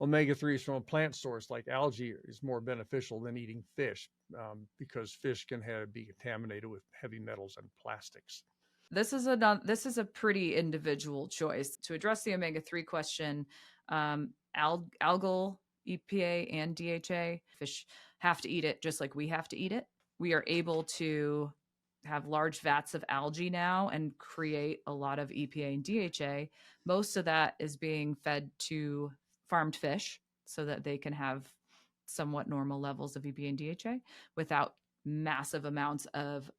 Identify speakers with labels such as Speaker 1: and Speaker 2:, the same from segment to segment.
Speaker 1: omega-3s from a plant source like algae is more beneficial than eating fish, because fish can be contaminated with heavy metals and plastics.
Speaker 2: This is a pretty individual choice. To address the omega-3 question, algal, EPA, and DHA, fish have to eat it just like we have to eat it. We are able to have large vats of algae now and create a lot of EPA and DHA. Most of that is being fed to farmed fish so that they can have somewhat normal levels of EPA and DHA without massive amounts of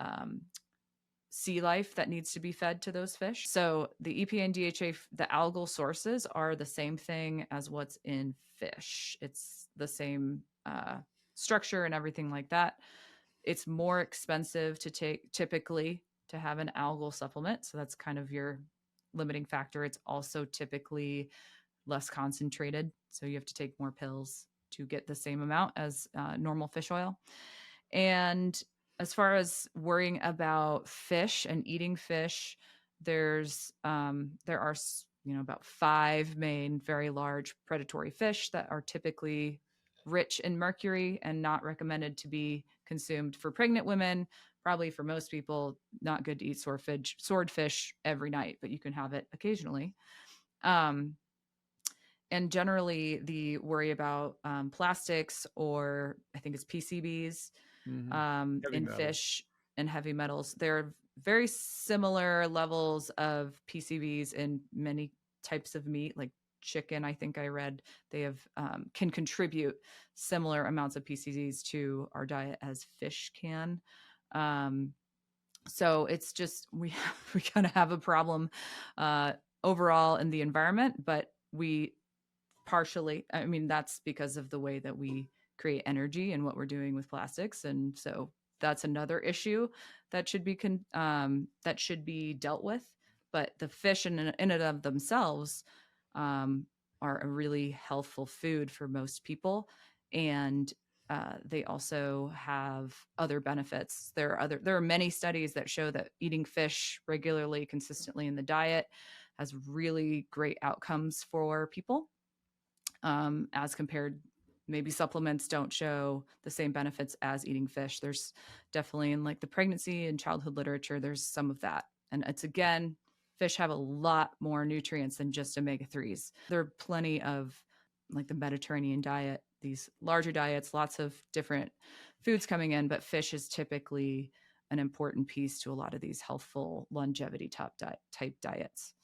Speaker 2: sea life that needs to be fed to those fish. So the EPA and DHA, the algal sources, are the same thing as what's in fish. It's the same structure and everything like that. It's more expensive to take typically to have an algal supplement. So that's kind of your limiting factor. It's also typically less concentrated. So you have to take more pills to get the same amount as normal fish oil. And as far as worrying about fish and eating fish, there are about 5 main very large predatory fish that are typically rich in mercury and not recommended to be consumed for pregnant women. Probably for most people, not good to eat swordfish every night, but you can have it occasionally. And generally, the worry about plastics, or I think it's PCBs, in
Speaker 1: Metals.
Speaker 2: fish and heavy metals. There are very similar levels of PCBs in many types of meat, like chicken. I think I read they have can contribute similar amounts of PCBs to our diet as fish can. So it's just we kind of have a problem overall in the environment, but we partially, I mean, that's because of the way that we create energy and what we're doing with plastics. And so that's another issue that should be dealt with. But the fish in and of themselves are a really healthful food for most people, and they also have other benefits. There are many studies that show that eating fish regularly, consistently in the diet has really great outcomes for people, as compared, maybe supplements don't show the same benefits as eating fish. There's definitely in like the pregnancy and childhood literature, there's some of that. And it's, again, fish have a lot more nutrients than just omega-3s. There are plenty of, like the Mediterranean diet, these larger diets, lots of different foods coming in, but fish is typically an important piece to a lot of these healthful longevity type diets.